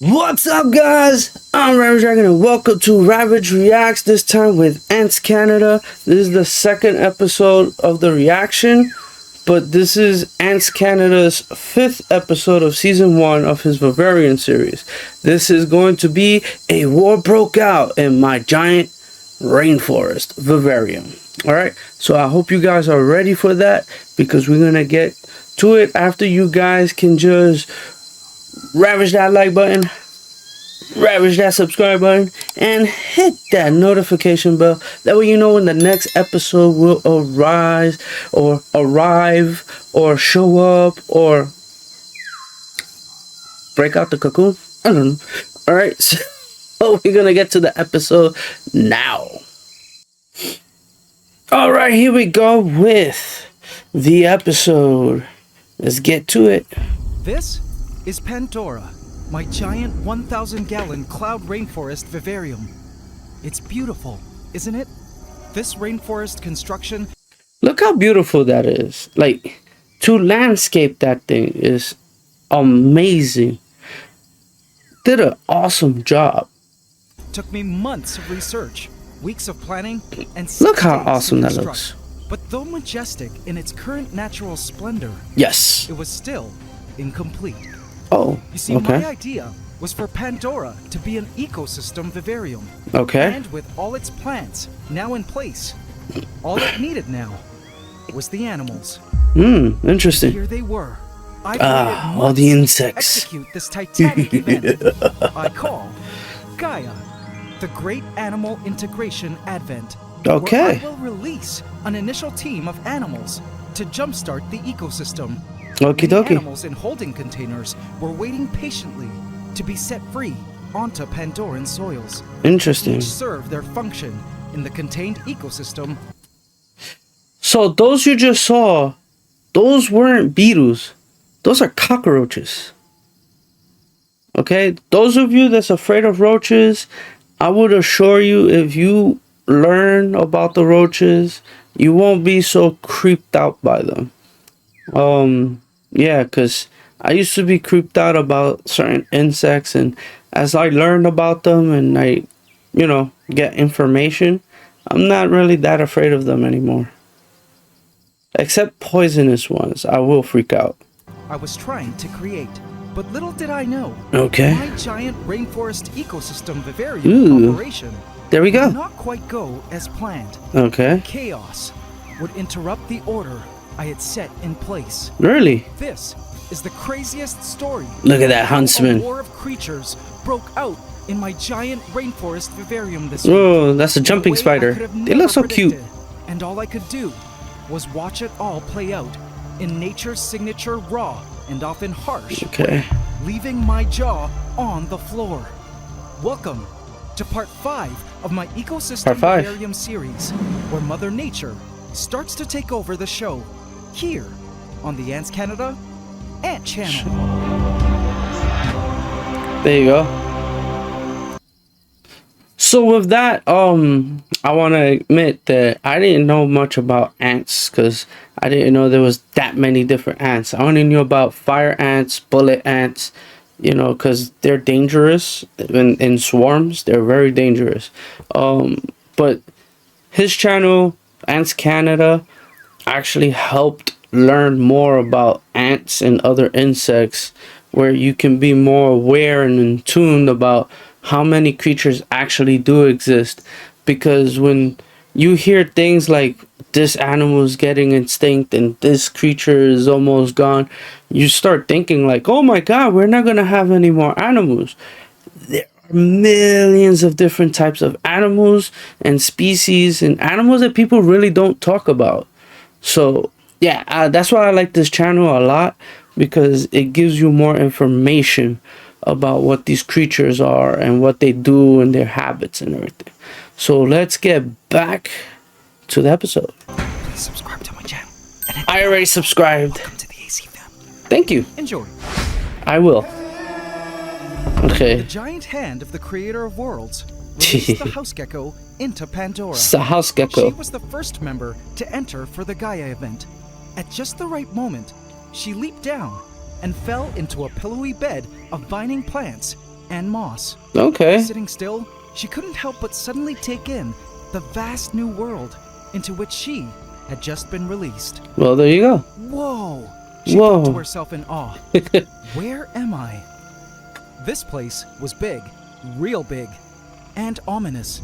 What's up, guys? I'm Ravage and welcome to Ravage Reacts, this time with Ants Canada. This is the second episode of the reaction, but this is Ants Canada's 5th episode of season 1 of his Vivarium series. This is going to be a war broke out in my giant rainforest vivarium. Alright, so I hope you guys are ready for that, because we're gonna get to it after you guys can just ravage that like button, ravage that subscribe button, and hit that notification bell. That way you know when the next episode will arrive or show up or break out the cocoon. I don't know. Alright, so we're gonna get to the episode now. Alright, here we go with the episode. Let's get to it. This is Pandora, my giant 1,000-gallon cloud rainforest vivarium. It's beautiful, isn't it? This rainforest construction... Look how beautiful that is. Like, to landscape that thing is amazing. Did an awesome job. Took me months of research, weeks of planning, and look how awesome that looks. But though majestic in its current natural splendor, yes, it was still incomplete. Oh, you see, okay. My idea was for Pandora to be an ecosystem vivarium. Okay. And with all its plants now in place, all it needed now was the animals. Interesting. Here they were. All the insects. Execute this titanic event I call Gaia, the Great Animal Integration Advent. Okay. Where I will release an initial team of animals to jumpstart the ecosystem. Okie The dokie. animals in holding containers were waiting patiently to be set free onto Pandoran soils. Interesting. Each serve their function in the contained ecosystem. So those you just saw, those weren't beetles. Those are cockroaches. Okay? Those of you that's afraid of roaches, I would assure you, if you learn about the roaches, you won't be so creeped out by them. Yeah, because I used to be creeped out about certain insects, and as I learned about them and I, get information, I'm not really that afraid of them anymore. Except poisonous ones, I will freak out. I was trying to create, but little did I know. Okay. My giant rainforest ecosystem vivarium operation there we go. did not quite go as planned. Okay. Chaos would interrupt the order I had set in place. Really? This is the craziest story. Look at that huntsman. A war of creatures broke out in my giant rainforest vivarium this week. Oh, that's a jumping spider. They look so cute. And all I could do was watch it all play out in nature's signature raw and often harsh way, leaving my jaw on the floor. Welcome to part 5 of my ecosystem vivarium series, where Mother Nature starts to take over the show here on the Ants Canada Ant Channel. There you go. So with that, I want to admit that I didn't know much about ants, because I didn't know there was that many different ants. I only knew about fire ants, bullet ants, because they're dangerous in swarms. They're very dangerous. But his channel, Ants Canada, actually helped learn more about ants and other insects, where you can be more aware and in tune about how many creatures actually do exist. Because when you hear things like this animal is getting extinct and this creature is almost gone, you start thinking like, oh my god, we're not gonna have any more animals. There are millions of different types of animals and species and animals that people really don't talk about. So yeah, that's why I like this channel a lot, because it gives you more information about what these creatures are and what they do and their habits and everything. So let's get back to the episode. Please subscribe to my channel. I already subscribed. Welcome to the AC fam. Thank you. Enjoy. I will. Okay. The giant hand of the creator of worlds released the house gecko into Pandora. It's the house gecko. She was the first member to enter for the Gaia event. At just the right moment, she leaped down and fell into a pillowy bed of vining plants and moss. Okay. Sitting still, she couldn't help but suddenly take in the vast new world into which she had just been released. Well, there you go. Whoa! She thought to herself in awe. Where am I? This place was big, real big, and ominous.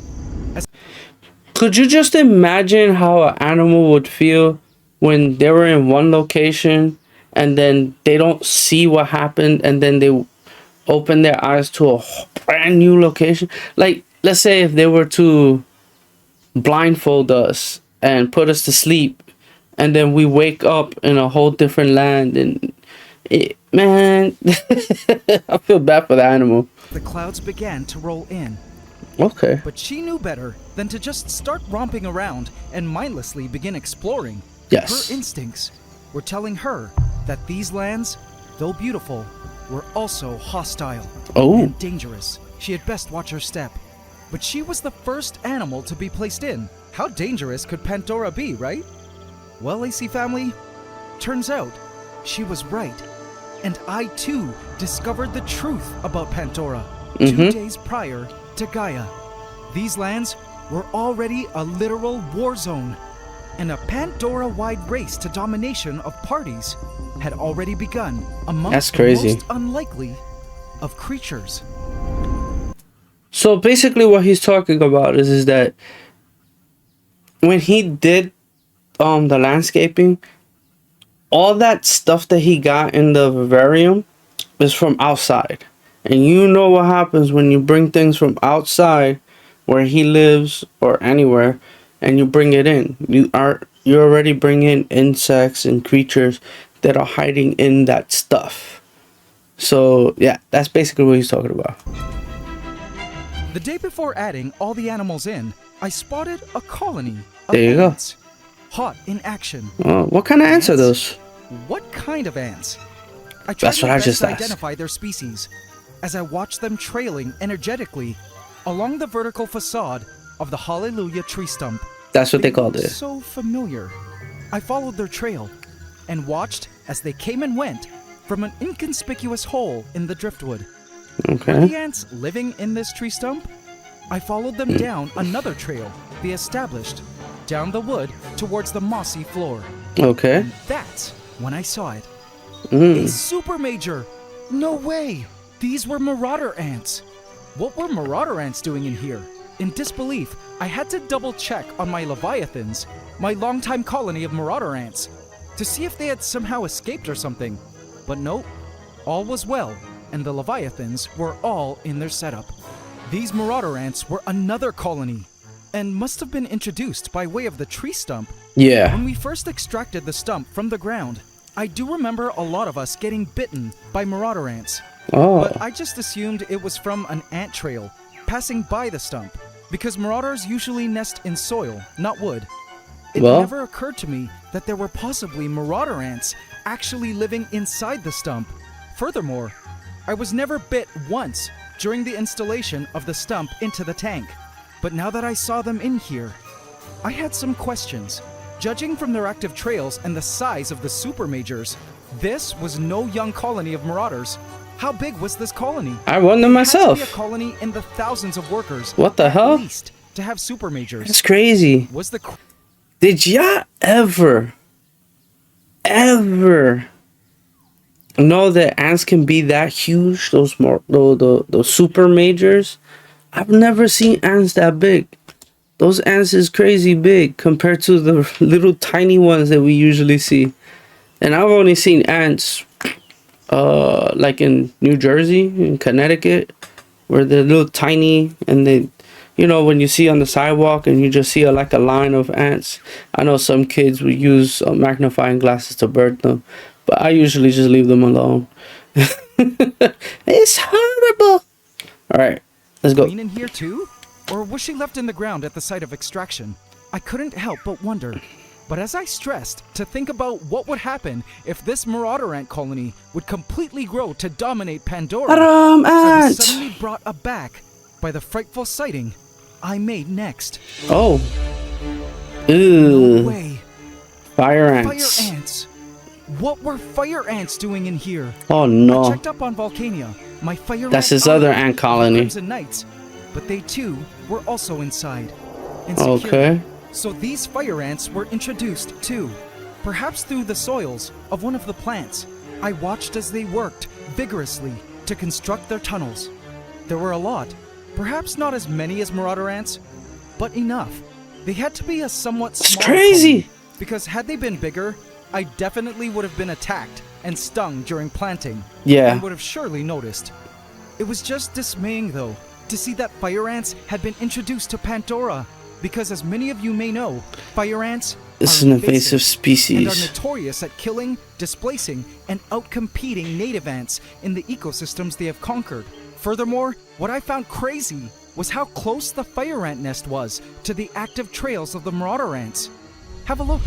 Could you just imagine how an animal would feel when they were in one location and then they don't see what happened and then they open their eyes to a brand new location? Like, let's say if they were to blindfold us and put us to sleep and then we wake up in a whole different land and man, I feel bad for the animal. The clouds began to roll in. Okay. But she knew better than to just start romping around and mindlessly begin exploring. Yes. Her instincts were telling her that these lands, though beautiful, were also hostile and dangerous. She had best watch her step. But she was the first animal to be placed in. How dangerous could Pandora be, right? Well, AC family, turns out she was right. And I too discovered the truth about Pandora 2 days prior to Gaia. These lands were already a literal war zone, and a Pandora-wide race to domination of parties had already begun amongst the most unlikely of creatures. So basically what he's talking about is that when he did the landscaping, all that stuff that he got in the vivarium is from outside. And you know what happens when you bring things from outside where he lives or anywhere and you bring it in. You already bring in insects and creatures that are hiding in that stuff. So yeah, that's basically what he's talking about. The day before adding all the animals in, I spotted a colony of there you ants. Go. Hot in action. What kind of ants are those? What kind of ants? I tried my best to identify their species as I watched them trailing energetically along the vertical facade of the Hallelujah tree stump. That's what they called it. So familiar. I followed their trail and watched as they came and went from an inconspicuous hole in the driftwood. Okay. Were the ants living in this tree stump? I followed them down another trail they established down the wood towards the mossy floor. Okay. And that's when I saw it. A super major! No way! These were marauder ants. What were marauder ants doing in here? In disbelief, I had to double check on my leviathans, my longtime colony of marauder ants, to see if they had somehow escaped or something. But nope, all was well, and the leviathans were all in their setup. These marauder ants were another colony, and must have been introduced by way of the tree stump. Yeah. When we first extracted the stump from the ground, I do remember a lot of us getting bitten by marauder ants. But I just assumed it was from an ant trail passing by the stump, because marauders usually nest in soil, not wood. It never occurred to me that there were possibly marauder ants actually living inside the stump. Furthermore, I was never bit once during the installation of the stump into the tank. But now that I saw them in here, I had some questions. Judging from their active trails and the size of the super majors, this was no young colony of marauders. How big was this colony? I wonder myself. It had to be a colony in the thousands of workers. What the hell? At least to have super majors. That's crazy. Did y'all ever know that ants can be that huge? Those super majors. I've never seen ants that big. Those ants is crazy big compared to the little tiny ones that we usually see. And I've only seen ants like in New Jersey, in Connecticut, where they're little tiny and they, you know, when you see on the sidewalk and you just see like a line of ants. I know some kids would use magnifying glasses to bird them, but I usually just leave them alone. It's horrible. All right, let's go. Queen in here too? Or was she left in the ground at the site of extraction? I couldn't help but wonder. But as I stressed to think about what would happen if this marauder ant colony would completely grow to dominate Pandora, I was suddenly brought aback by the frightful sighting I made next. Oh. Ew. No way. Fire ants. Fire ants. What were fire ants doing in here? Oh no. I checked up on Volcania, my fire That's ant his other army, ant the colony. Crimson Knights, but they too were also inside and secure. Okay. So these fire ants were introduced too, perhaps through the soils of one of the plants. I watched as they worked vigorously to construct their tunnels. There were a lot, perhaps not as many as marauder ants, but enough. They had to be a somewhat It's smaller crazy. colony, because had they been bigger, I definitely would have been attacked and stung during planting. Yeah. And would have surely noticed. It was just dismaying though, to see that fire ants had been introduced to Pandora, because as many of you may know, fire ants This is are an invasive and are species. notorious at killing, displacing, and outcompeting native ants in the ecosystems they have conquered. Furthermore, what I found crazy was how close the fire ant nest was to the active trails of the marauder ants. Have a look.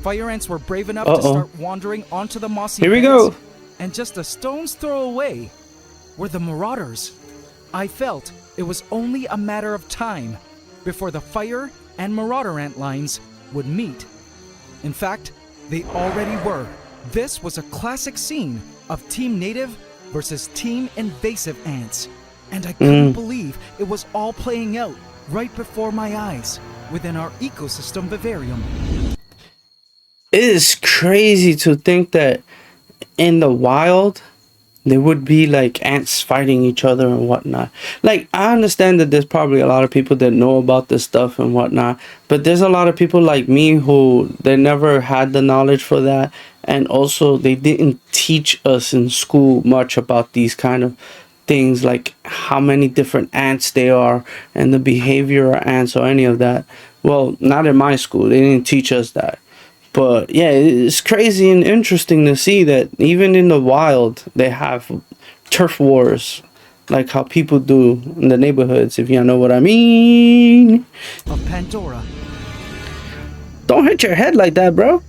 Fire ants were brave enough to start wandering onto the mossy Here we beds, go. and just a stone's throw away were the marauders. I felt it was only a matter of time before the fire and marauder ant lines would meet. In fact, they already were. This was a classic scene of Team Native versus Team Invasive ants, and I couldn't believe it was all playing out right before my eyes within our ecosystem vivarium. It is crazy to think that in the wild there would be like ants fighting each other and whatnot. Like, I understand that there's probably a lot of people that know about this stuff and whatnot, but there's a lot of people like me who they never had the knowledge for that, and also they didn't teach us in school much about these kind of things, like how many different ants there are and the behavior of ants or any of that. Well, not in my school, they didn't teach us that. But yeah, it's crazy and interesting to see that even in the wild, they have turf wars, like how people do in the neighborhoods, if you know what I mean. Of Pandora. Don't hit your head like that, bro.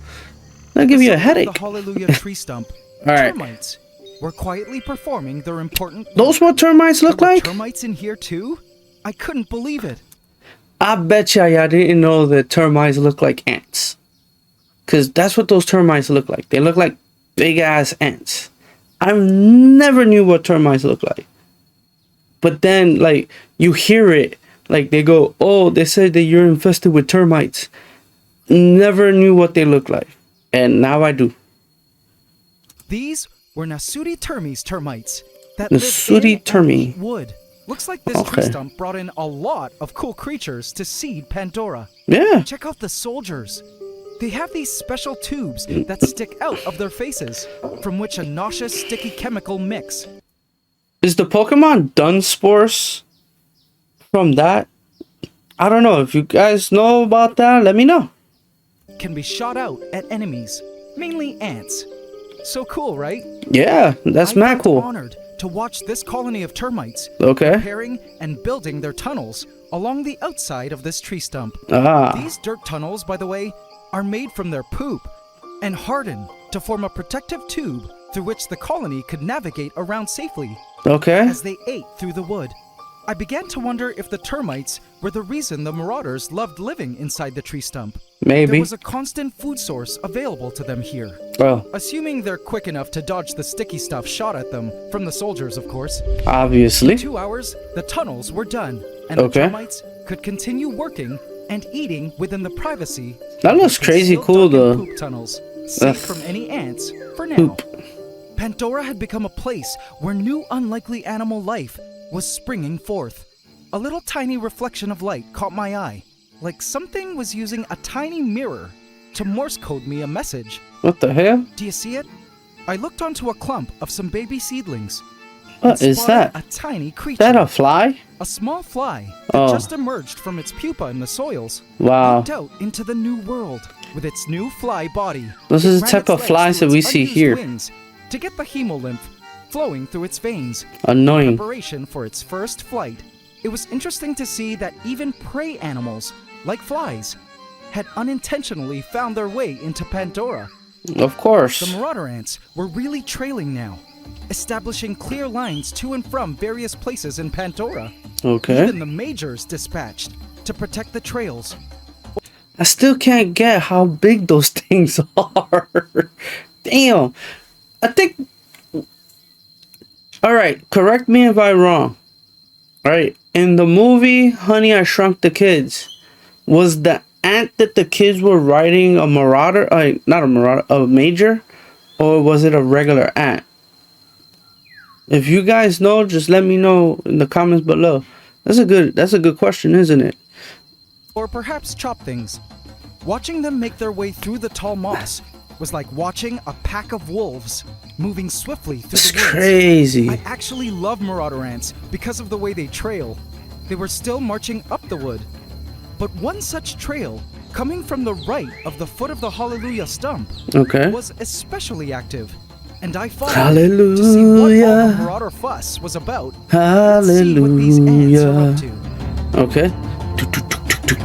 That'll give you a headache. The Hallelujah tree stump. Alright. Termites were quietly performing their important work. Those what termites look There were like? termites in here too? I couldn't believe it. I bet y'all didn't know that termites look like ants. Because that's what those termites look like. They look like big ass ants. I never knew what termites look like. But then, like, you hear it. Like, they go, oh, they said that you're infested with termites. Never knew what they look like. And now I do. These were Nasuri termes termites that Nasuri live in termi. and eat wood. Looks like this tree stump brought in a lot of cool creatures to seed Pandora. Yeah. Check out the soldiers. They have these special tubes that stick out of their faces, from which a nauseous, sticky chemical mix. Is the Pokemon Dunsparce from that? I don't know. If you guys know about that, let me know. Can be shot out at enemies, mainly ants. So cool, right? Yeah, that's mad I cool. felt honored to watch this colony of termites Okay. preparing and building their tunnels along the outside of this tree stump. Ah. These dirt tunnels, by the way, are made from their poop and harden to form a protective tube through which the colony could navigate around safely Okay. as they ate through the wood. I began to wonder if the termites were the reason the marauders loved living inside the tree stump. There Maybe. was a constant food source available to them here. Well, Assuming they're quick enough to dodge the sticky stuff shot at them, from the soldiers of course. obviously. In 2 hours, the tunnels were done, and the termites could continue working and eating within the privacy. That looks of the crazy concealed cool, dug-in though. Poop tunnels, safe from any ants for now. Poop. Pandora had become a place where new unlikely animal life was springing forth. A little tiny reflection of light caught my eye, like something was using a tiny mirror to Morse code me a message. What the hell? Do you see it? I looked onto a clump of some baby seedlings. What and is spotted that? A tiny creature. Is that a fly? A small fly that Oh. just emerged from its pupa in the soils. Wow. Looked out into the new world with its new fly body. This It is the ran type its of legs flies through that we its see unused here. wings to get the hemolymph flowing through its veins. Annoying. Preparation for its first flight. It was interesting to see that even prey animals, like flies, had unintentionally found their way into Pandora. Of course. The marauder ants were really trailing now, establishing clear lines to and from various places in Pandora. Okay. Even the majors dispatched to protect the trails. I still can't get how big those things are. Damn. I think All right, correct me if I'm wrong. All right, in the movie Honey, I Shrunk the Kids, was the ant that the kids were riding a marauder, not a marauder, a major, or was it a regular ant? If you guys know, just let me know in the comments below. That's a good question, isn't it? Or perhaps chop things. Watching them make their way through the tall moss was like watching a pack of wolves moving swiftly through the woods. Crazy. I actually love marauder ants because of the way they trail. They were still marching up the wood. But one such trail, coming from the right of the foot of the Hallelujah stump, was especially active. And I followed to see what all the marauder fuss was about. Let's see what these ants are up to. Okay. In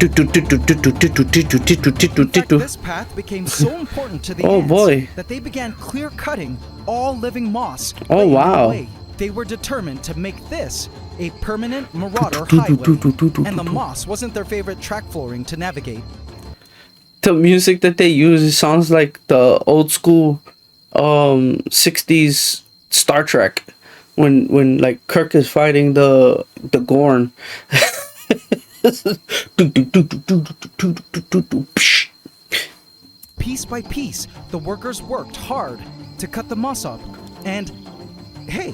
fact, this path became so important to the ants that they began clear-cutting all living moss. Oh, wow. They were determined to make this a permanent marauder highway, and the moss wasn't their favorite track flooring to navigate. The music that they use sounds like the old school 60s Star Trek when like Kirk is fighting the Gorn. Piece by piece, the workers worked hard to cut the moss up. And hey,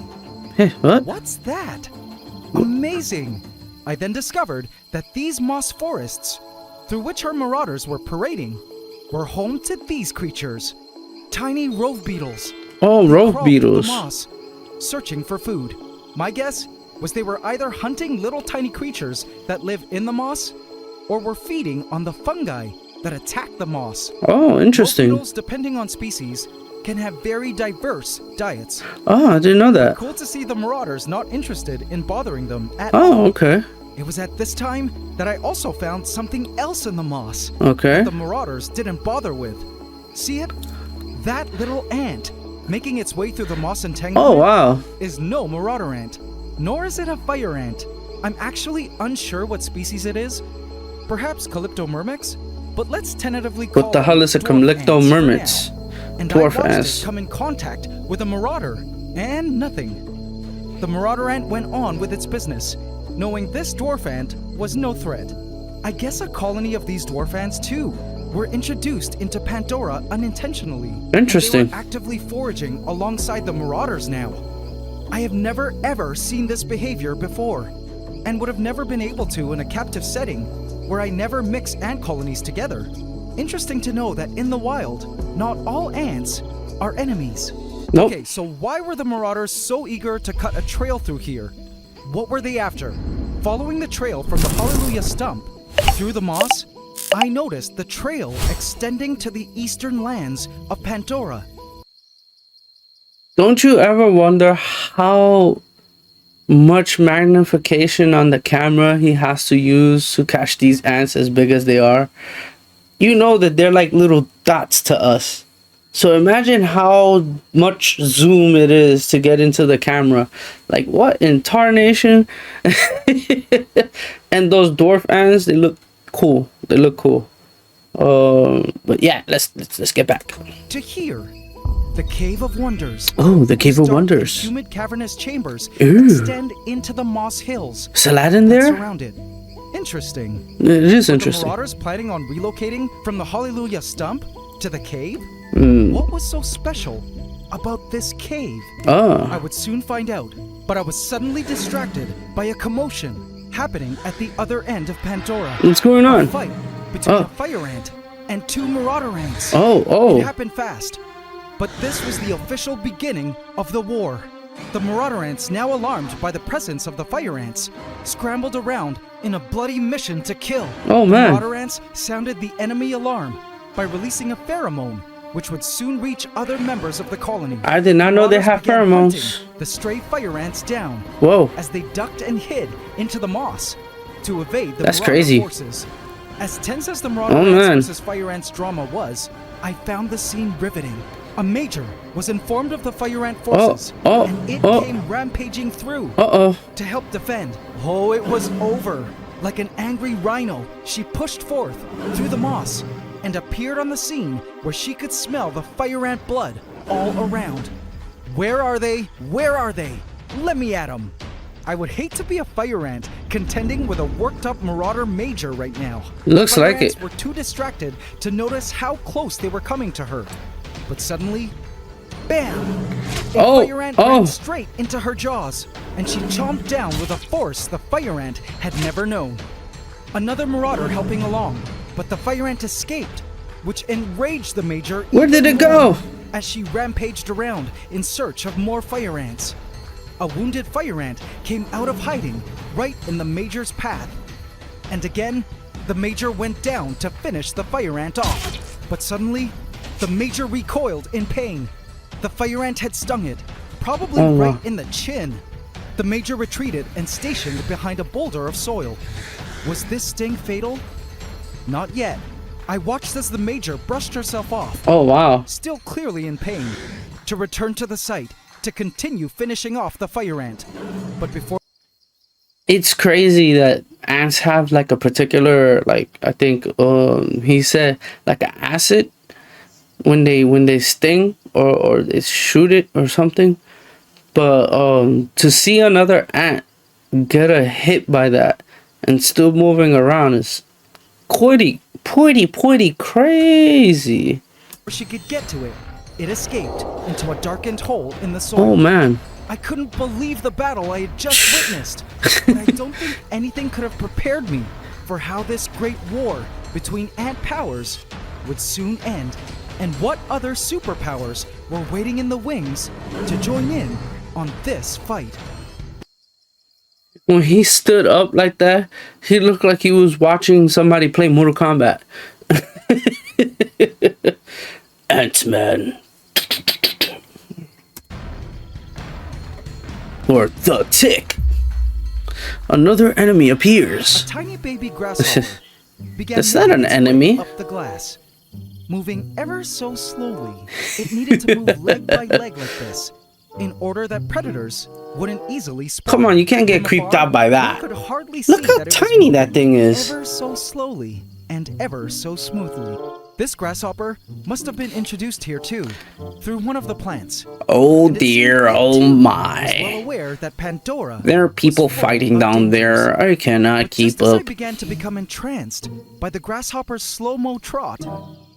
what? What's that? Amazing! I then discovered that these moss forests, through which our marauders were parading, were home to these creatures. Tiny rove beetles. Oh, rove beetles. The moss, searching for food. My guess was they were either hunting little tiny creatures that live in the moss, or were feeding on the fungi that attack the moss. Oh, interesting. Rove beetles, depending on species, can have very diverse diets. Oh, I didn't know that. Cool to see the marauders not interested in bothering them at all. Oh, okay. It was at this time that I also found something else in the moss. Okay. That the marauders didn't bother with. See it? That little ant making its way through the moss entanglement. Oh, wow. Is no marauder ant, nor is it a fire ant. I'm actually unsure what species it is. Perhaps Calyptomyrmex, but let's tentatively call it. What the hell is a Calyptomyrmex? And I watched it come in contact with a marauder, and nothing. The marauder ant went on with its business, knowing this dwarf ant was no threat. I guess a colony of these dwarf ants too were introduced into Pandora unintentionally. Interesting. And they were actively foraging alongside the marauders now. I have never ever seen this behavior before, and would have never been able to in a captive setting where I never mix ant colonies together. Interesting to know that in the wild, not all ants are enemies. Nope. Okay, so why were the marauders so eager to cut a trail through here? What were they after? Following the trail from the Hallelujah stump through the moss, I noticed the trail extending to the eastern lands of Pandora. Don't you ever wonder how much magnification on the camera he has to use to catch these ants as big as they are? You know that they're like little dots to us. So imagine how much zoom it is to get into the camera. Like, what in tarnation? And those dwarf ants, they look cool. They look cool. But yeah, let's get back to here. The Cave of Wonders. Oh, the Cave of Wonders. Humid cavernous chambers Ooh. extend into the moss hills. Is a lad in there? Surround it. Interesting. It is Were interesting. the marauders planning on relocating from the Hallelujah stump to the cave? What was so special about this cave? I would soon find out, but I was suddenly distracted by a commotion happening at the other end of Pandora. What's going on? A fight between a fire ant and two marauder ants. Oh. It happened fast, but this was the official beginning of the war. The marauder ants, now alarmed by the presence of the fire ants, scrambled around in a bloody mission to kill. Oh, man. The marauder ants sounded the enemy alarm by releasing a pheromone, which would soon reach other members of the colony. I did not know they have pheromones. The stray fire ants down. Whoa. As they ducked and hid into the moss to evade the That's marauder crazy. forces. As tense as the marauder ants versus fire ants drama was, I found the scene riveting. A major was informed of the fire ant forces, and it came rampaging through to help defend. Oh, it was over. Like an angry rhino, she pushed forth through the moss and appeared on the scene where she could smell the fire ant blood all around. Where are they? Where are they? Let me at him. I would hate to be a fire ant contending with a worked up marauder major right now. Looks Fire like ants it. were too distracted to notice how close they were coming to her. But suddenly, bam! A fire ant ran straight into her jaws, and she chomped down with a force the fire ant had never known. Another marauder helping along, but the fire ant escaped, which enraged the major. Where did it go? As she rampaged around in search of more fire ants. A wounded fire ant came out of hiding right in the major's path. And again, the major went down to finish the fire ant off. But suddenly, the major recoiled in pain. The fire ant had stung it, probably right in the chin. The major retreated and stationed behind a boulder of soil. Was this sting fatal? Not yet. I watched as the major brushed herself off. Oh, wow. Still clearly in pain, to return to the site to continue finishing off the fire ant. But before... It's crazy that ants have like a particular, like, I think he said like an acid when they sting or they shoot it or something. But to see another ant get a hit by that and still moving around is pretty crazy. she could get to it, it escaped into a darkened hole in the soil. Oh man. I couldn't believe the battle I had just witnessed, but I don't think anything could have prepared me for how this great war between ant powers would soon end, and what other superpowers were waiting in the wings to join in on this fight. When he stood up like that, he looked like he was watching somebody play Mortal Kombat. Ant-Man. Or the Tick. Another enemy appears. A tiny baby grasshopper began That's not an its way enemy. up the glass, moving ever so slowly. It needed to move leg by leg like this, in order that predators wouldn't easily spot. Come on, you can't get From creeped afar, out by one that. could hardly Look see how that it was tiny that moving thing is. Ever so slowly and ever so smoothly. This grasshopper must have been introduced here too, through one of the plants. Oh And it seemed dear, that it, oh too, was well my. aware that Pandora There are people was full fighting of down dangers. there. I cannot But keep just as I up. began to become entranced by the grasshopper's slow-mo trot,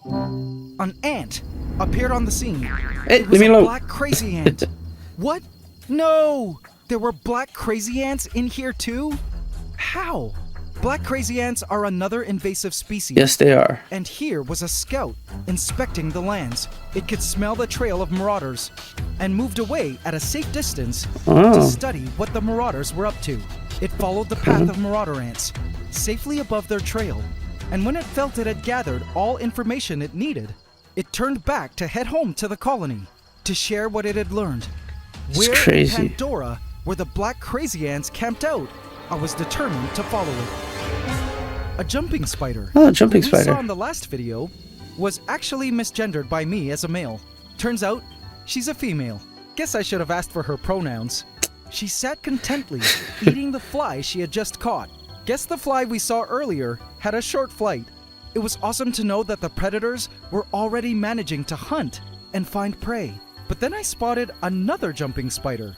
an ant appeared on the scene. Hey, It leave was me a alone. black crazy ant. What? No! There were black crazy ants in here too? How? Black crazy ants are another invasive species. Yes, they are. And here was a scout inspecting the lands. It could smell the trail of marauders and moved away at a safe distance to study what the marauders were up to. It followed the path of marauder ants, safely above their trail. And when it felt it had gathered all information it needed, it turned back to head home to the colony to share what it had learned. It's Where crazy. in Pandora, where the black crazy ants camped out, I was determined to follow it. A jumping spider, Oh, a jumping who we spider. saw in the last video, was actually misgendered by me as a male. Turns out, she's a female. Guess I should have asked for her pronouns. She sat contently, eating the fly she had just caught. Guess the fly we saw earlier had a short flight. It was awesome to know that the predators were already managing to hunt and find prey. But then I spotted another jumping spider.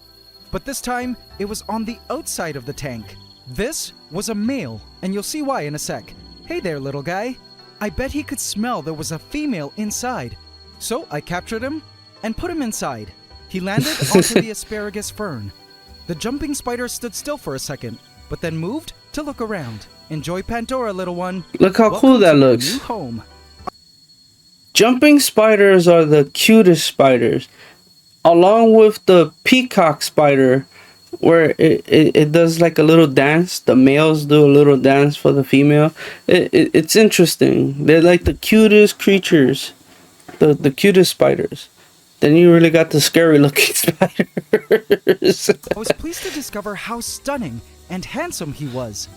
But this time, it was on the outside of the tank. This was a male, and you'll see why in a sec. Hey there, little guy. I bet he could smell there was a female inside. So I captured him and put him inside. He landed onto the asparagus fern. The jumping spider stood still for a second, but then moved to look around. Enjoy Pandora, little one. Look how Welcome cool that to your looks. new home. Jumping spiders are the cutest spiders. Along with the peacock spider, where it does like a little dance. The males do a little dance for the female. It's interesting. They're like the cutest creatures. The cutest spiders. Then you really got the scary looking spiders. I was pleased to discover how stunning and handsome he was.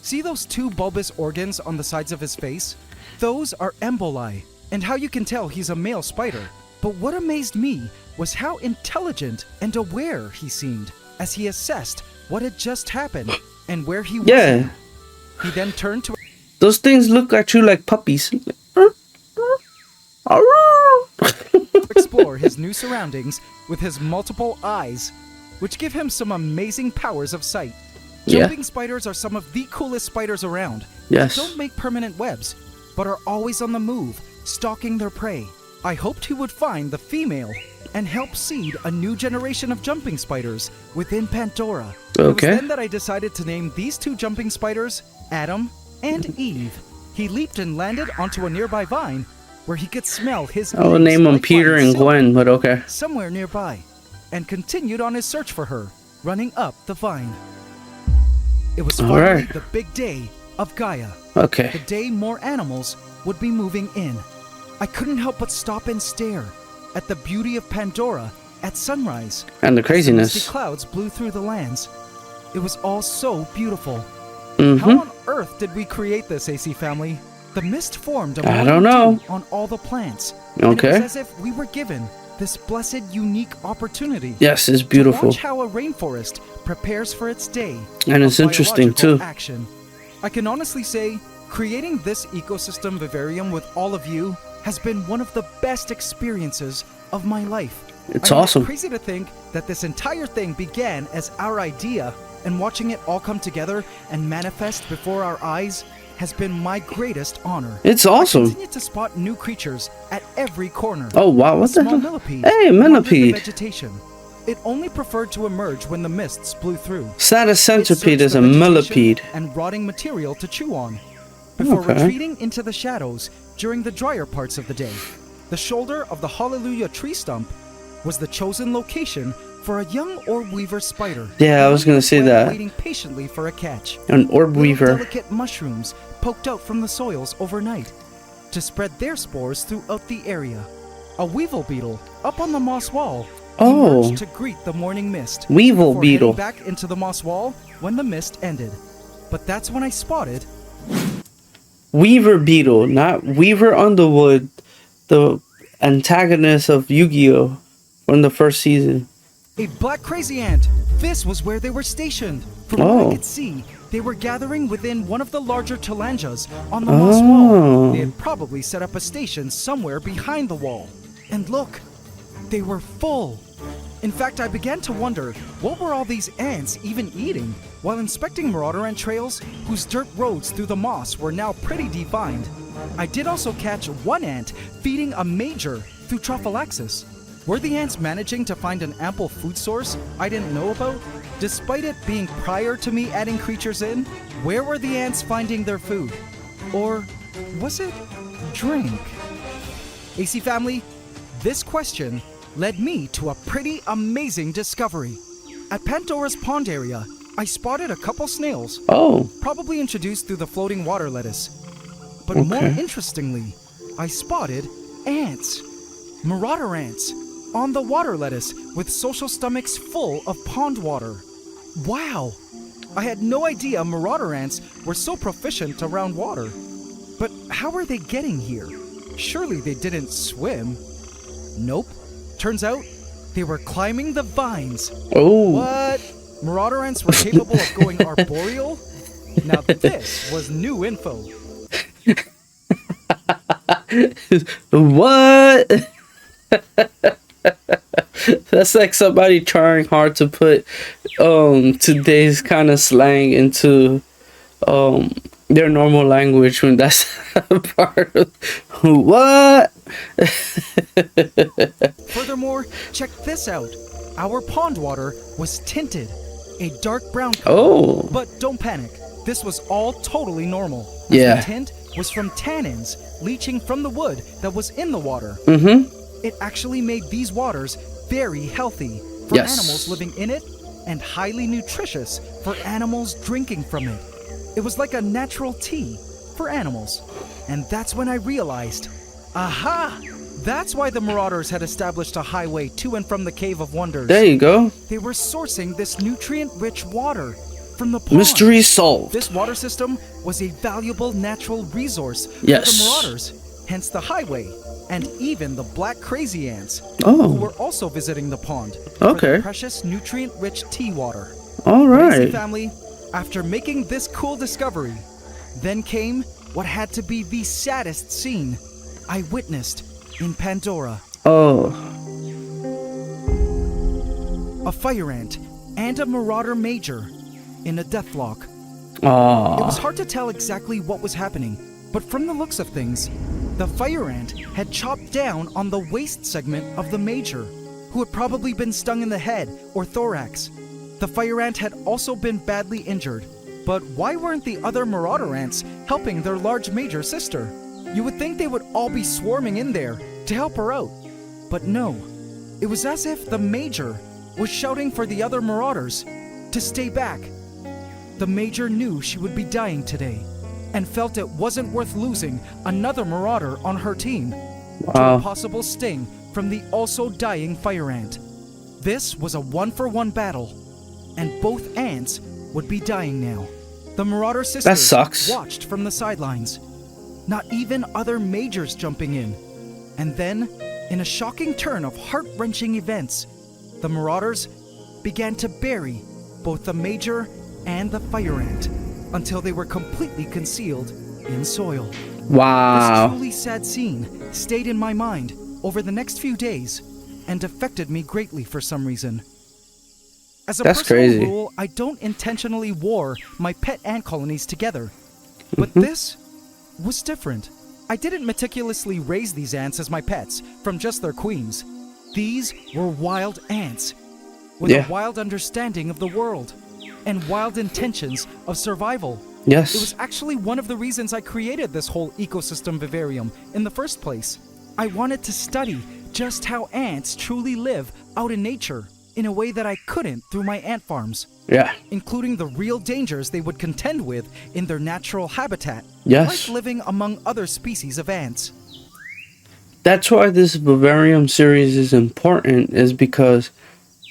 See those two bulbous organs on the sides of his face? Those are emboli, and how you can tell he's a male spider. But what amazed me was how intelligent and aware he seemed as he assessed what had just happened and where he was. Yeah. He then turned to Those things look at you like puppies. explore his new surroundings with his multiple eyes. which give him some amazing powers of sight. Yeah. Jumping spiders are some of the coolest spiders around. Yes. They don't make permanent webs, but are always on the move, stalking their prey. I hoped he would find the female and help seed a new generation of jumping spiders within Pandora. Okay. It was then that I decided to name these two jumping spiders Adam and Eve. He leaped and landed onto a nearby vine where he could smell his I will eggs name them like Peter fine and silk Gwen, but okay. somewhere nearby, and continued on his search for her, running up the vine. It was finally Alright. the big day of Gaia, Okay. the day more animals would be moving in. I couldn't help but stop and stare at the beauty of Pandora at sunrise. And the Misty craziness. clouds blew through the lands. It was all so beautiful. Mm-hmm. How on earth did we create this, AC family? The mist formed a I don't know. on all the plants. And it Okay. was as if we were given this blessed, unique opportunity. Yes, it's To beautiful. watch how a rainforest prepares for its day. And it's of interesting biological too. Action. I can honestly say, creating this ecosystem vivarium with all of you has been one of the best experiences of my life. It's I mean, awesome. It's crazy to think that this entire thing began as our idea, and watching it all come together and manifest before our eyes has been my greatest honor. It's I awesome. continue to spot new creatures at every corner. Oh wow, what the Small hell? millipede Hey, wandered the millipede. vegetation. It only preferred to emerge when the mists blew through. It's not a It centipede, searched it's the a vegetation millipede. and rotting material to chew on, before Okay. retreating into the shadows during the drier parts of the day. The shoulder of the Hallelujah tree stump was the chosen location for a young orb weaver spider. Yeah, I was gonna say that. Waiting patiently for a catch. An orb Little weaver. delicate mushrooms poked out from the soils overnight to spread their spores throughout the area. A weevil beetle up on the moss wall Oh. emerged to greet the morning mist. Weevil before beetle. heading back into the moss wall when the mist ended. But that's when I spotted Weaver beetle, not Weaver Underwood, the antagonist of Yu-Gi-Oh! From the first season. a black crazy ant. This was where they were stationed. From what Oh. I could see, they were gathering within one of the larger talanjas on the moss wall. Oh. They had probably set up a station somewhere behind the wall. And look, they were full. In fact, I began to wonder, what were all these ants even eating? While inspecting marauder ant trails, whose dirt roads through the moss were now pretty defined, I did also catch one ant feeding a major through trophallaxis. Were the ants managing to find an ample food source I didn't know about? Despite it being prior to me adding creatures in, where were the ants finding their food? Or was it drink? AC family, this question led me to a pretty amazing discovery. At Pandora's pond area, I spotted a couple snails, Oh. probably introduced through the floating water lettuce. But more Okay. interestingly, I spotted ants, marauder ants, on the water lettuce with social stomachs full of pond water. Wow! I had no idea marauder ants were so proficient around water. But how are they getting here? Surely they didn't swim. Nope. Turns out they were climbing the vines. Oh. What? Marauder ants were capable of going arboreal? Now this was new info. What? That's like somebody trying hard to put today's kind of slang into their normal language when that's part of what? Furthermore, check this out. Our pond water was tinted, a dark brown color. Oh. But don't panic. This was all totally normal. as Yeah. The tint was from tannins leaching from the wood that was in the water. Mm-hmm. It actually made these waters very healthy for Yes. animals living in it and highly nutritious for animals drinking from it. It was like a natural tea for animals. And that's when I realized, aha! That's why the Marauders had established a highway to and from the Cave of Wonders. There you go. They were sourcing this nutrient-rich water from the pond. Mystery solved. This water system was a valuable natural resource Yes. for the Marauders, hence the highway, and even the black crazy ants, Oh. who were also visiting the pond for Okay. the precious nutrient-rich tea water. All Macy right. family, after making this cool discovery, then came what had to be the saddest scene I witnessed in Pandora. Oh. A fire ant, and a marauder major in a deathlock. Oh. It was hard to tell exactly what was happening, but from the looks of things, the fire ant had chopped down on the waist segment of the major, who had probably been stung in the head or thorax. The fire ant had also been badly injured, but why weren't the other marauder ants helping their large major sister? You would think they would all be swarming in there to help her out, but no. It was as if the major was shouting for the other marauders to stay back. The major knew she would be dying today and felt it wasn't worth losing another marauder on her team to a possible sting from the also dying fire ant. This was a 1-for-1 battle, and both ants would be dying now. The marauder sisters watched from the sidelines, not even other majors jumping in. And then, in a shocking turn of heart-wrenching events, the marauders began to bury both the major and the fire ant until they were completely concealed in soil. Wow. This truly sad scene stayed in my mind over the next few days and affected me greatly for some reason. As a personal rule, I don't intentionally war my pet ant colonies together, but this was different. I didn't meticulously raise these ants as my pets from just their queens. These were wild ants with a wild understanding of the world and wild intentions of survival. Yes. It was actually one of the reasons I created this whole ecosystem vivarium in the first place. I wanted to study just how ants truly live out in nature in a way that I couldn't through my ant farms. Yeah. Including the real dangers they would contend with in their natural habitat. Yes. Like living among other species of ants. That's why this vivarium series is important, is because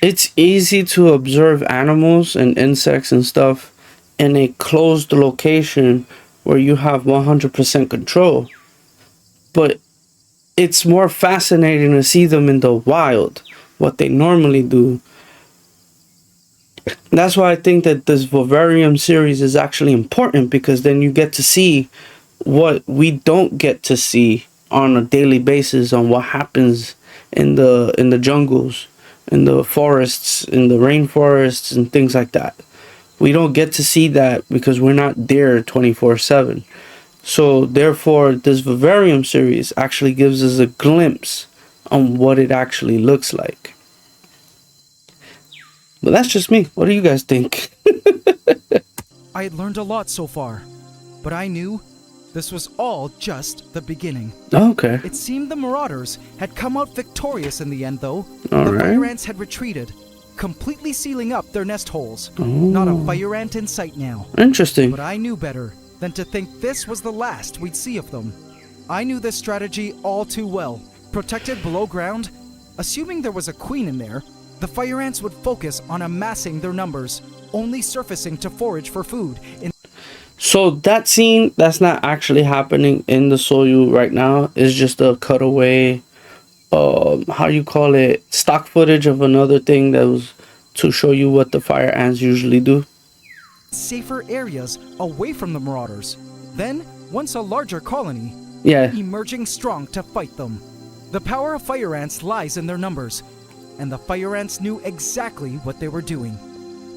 it's easy to observe animals and insects and stuff in a closed location where you have 100% control. But it's more fascinating to see them in the wild, what they normally do. That's why I think that this vivarium series is actually important, because then you get to see what we don't get to see on a daily basis, on what happens in the jungles, in the forests, in the rainforests and things like that. We don't get to see that because we're not there 24/7. So therefore, this vivarium series actually gives us a glimpse on what it actually looks like. But that's just me. What do you guys think? I had learned a lot so far, but I knew this was all just the beginning. Okay. It seemed the marauders had come out victorious in the end, though. All the right. fire ants had retreated, completely sealing up their nest holes. Not a fire ant in sight now. Interesting. But I knew better than to think this was the last we'd see of them. I knew this strategy all too well. Protected below ground, assuming there was a queen in there, the fire ants would focus on amassing their numbers, only surfacing to forage for food. So that scene, that's not actually happening in the Soyu right now. It's just a cutaway, how you call it, stock footage of another thing that was to show you what the fire ants usually do. Safer areas away from the marauders. Then, once a larger colony, emerging strong to fight them. The power of fire ants lies in their numbers, and the fire ants knew exactly what they were doing.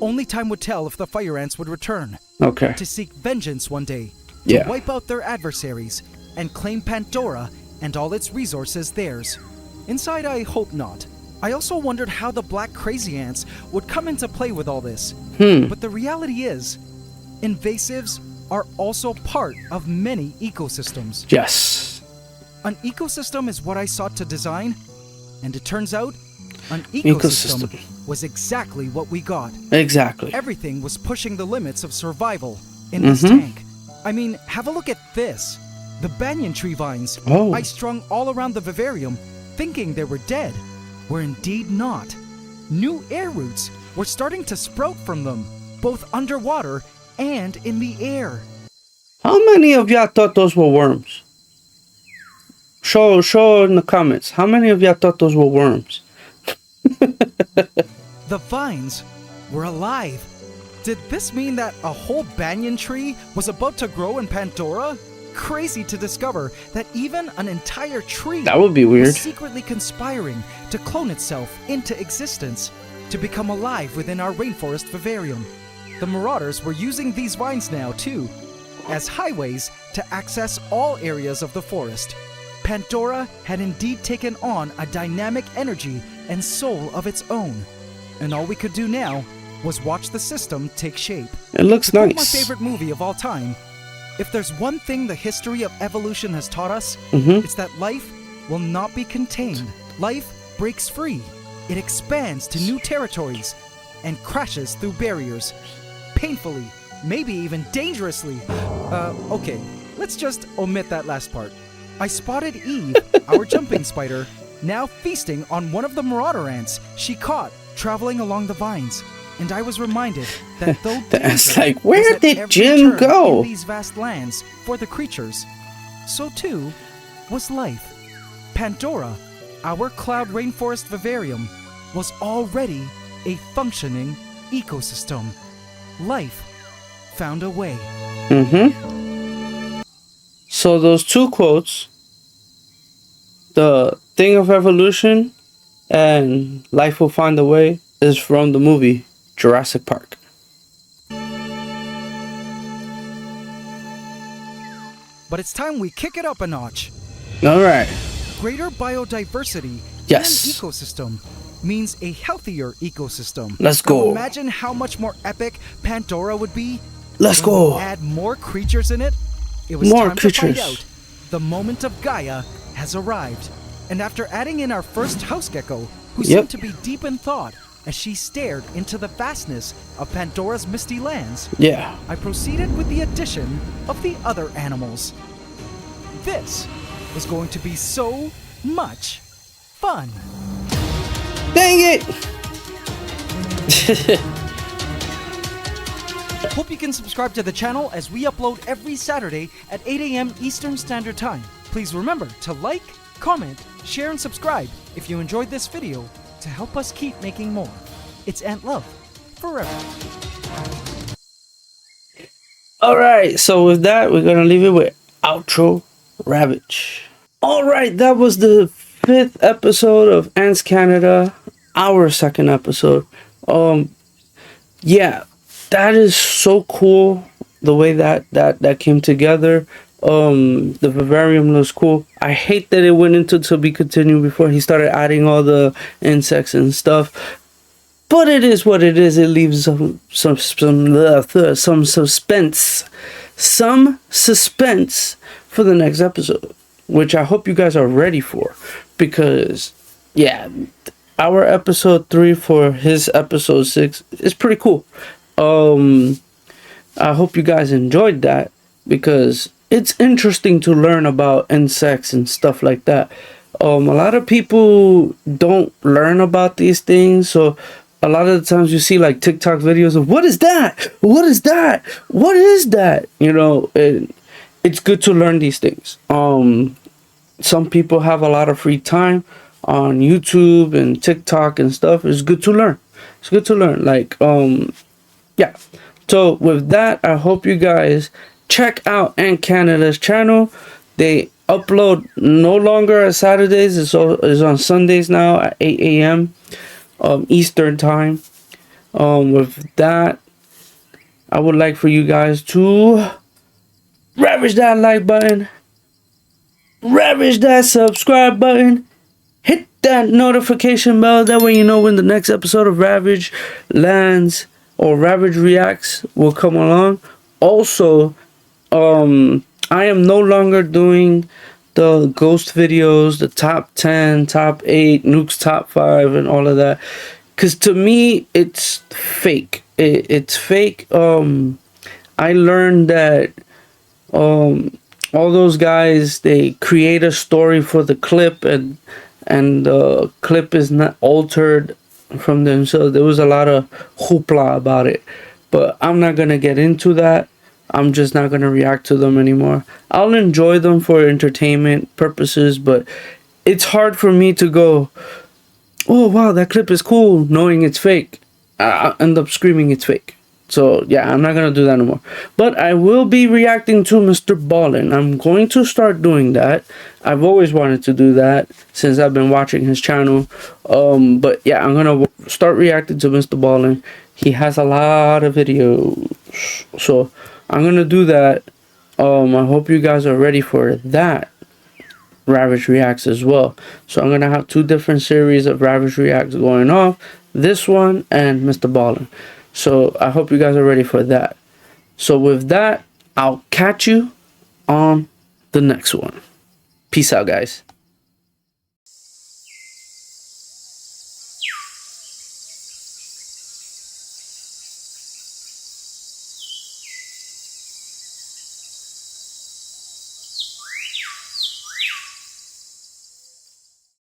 Only time would tell if the fire ants would return. Okay. To seek vengeance one day, to wipe out their adversaries, and claim Pandora and all its resources theirs. Inside, I hope not. I also wondered how the black crazy ants would come into play with all this. But the reality is, invasives are also part of many ecosystems. Yes. An ecosystem is what I sought to design, and it turns out an ecosystem was exactly what we got. Exactly. Everything was pushing the limits of survival in this tank. I mean, have a look at this. The banyan tree vines I strung all around the vivarium, thinking they were dead, were indeed not. New air roots were starting to sprout from them, both underwater and in the air. How many of y'all thought those were worms? Show in the comments. How many of y'all thought those were worms? The vines were alive. Did this mean that a whole banyan tree was about to grow in Pandora? Crazy to discover that even an entire tree that would be weird. was secretly conspiring to clone itself into existence. to become alive within our Rainforest Vivarium. The marauders were using these vines now, too, as highways to access all areas of the forest. Pandora had indeed taken on a dynamic energy and soul of its own, and all we could do now was watch the system take shape. It looks To quote nice. my favorite movie of all time, if there's one thing the history of evolution has taught us, Mm-hmm. it's that life will not be contained. Life breaks free. It expands to new territories and crashes through barriers. Painfully, maybe even dangerously. Okay, let's just omit that last part. I spotted Eve, our jumping spider, now feasting on one of the marauder ants she caught traveling along the vines. And I was reminded that though It's danger like, was where at did every Jim turn go? in these vast lands for the creatures, so too was life. Pandora, our cloud rainforest vivarium, was already a functioning ecosystem. Life found a way. Mm-hmm. So those two quotes, the thing of evolution and life will find a way, is from the movie Jurassic Park. But it's time we kick it up a notch. All right. Greater biodiversity Yes. in an ecosystem means a healthier ecosystem. Let's Now go. imagine how much more epic Pandora would be. Let's when we go. add more creatures in it. It was More time creatures. to find out. The moment of Gaia has arrived. And after adding in our first house gecko, who Yep. seemed to be deep in thought as she stared into the vastness of Pandora's misty lands, Yeah. I proceeded with the addition of the other animals. This was going to be so much fun. Dang it! Hope you can subscribe to the channel as we upload every Saturday at 8 a.m. Eastern Standard Time. Please remember to like, comment, share, and subscribe if you enjoyed this video to help us keep making more. It's Ant Love forever. Alright, so with that, we're gonna leave it with outro Ravage. Alright, that was the 5th episode of Ants Canada, our 2nd episode. Yeah, that is so cool, the way that came together. The vivarium looks cool. I hate that it went into to be continued before he started adding all the insects and stuff. But it is what it is. It leaves some suspense for the next episode, which I hope you guys are ready for, because yeah, our episode 3 for his episode 6 is pretty cool. I hope you guys enjoyed that, because it's interesting to learn about insects and stuff like that. A lot of people don't learn about these things, so a lot of the times you see like TikTok videos of what is that? What is that? What is that? You know, it's good to learn these things. Some people have a lot of free time on YouTube and TikTok and stuff. It's good to learn. It's good to learn. Like, yeah. So with that, I hope you guys check out Ant Canada's channel. They upload no longer on Saturdays. It's on Sundays now at 8 a.m. Eastern time. With that, I would like for you guys to ravage that like button, ravage that subscribe button, hit that notification bell. That way you know when the next episode of Ravage Lands or Ravage Reacts will come along. Also, I am no longer doing the ghost videos, the top 10, top 8, Nuke's top 5, and all of that, because to me it's fake. It's fake. I learned that all those guys, they create a story for the clip, and the clip is not altered from them, so there was a lot of hoopla about it. But I'm not gonna get into that. I'm just not gonna react to them anymore. I'll enjoy them for entertainment purposes, but it's hard for me to go, oh wow, that clip is cool, knowing it's fake. I end up screaming it's fake. So yeah, I'm not gonna do that anymore. But I will be reacting to Mr. Ballin. I'm going to start doing that. I've always wanted to do that since I've been watching his channel. But yeah, I'm gonna start reacting to Mr. Ballin. He has a lot of videos, so I'm gonna do that. I hope you guys are ready for that. Ravage Reacts as well. So I'm gonna have 2 different series of Ravage Reacts going off. This one and Mr. Ballin. So I hope you guys are ready for that. So with that, I'll catch you on the next one. Peace out, guys.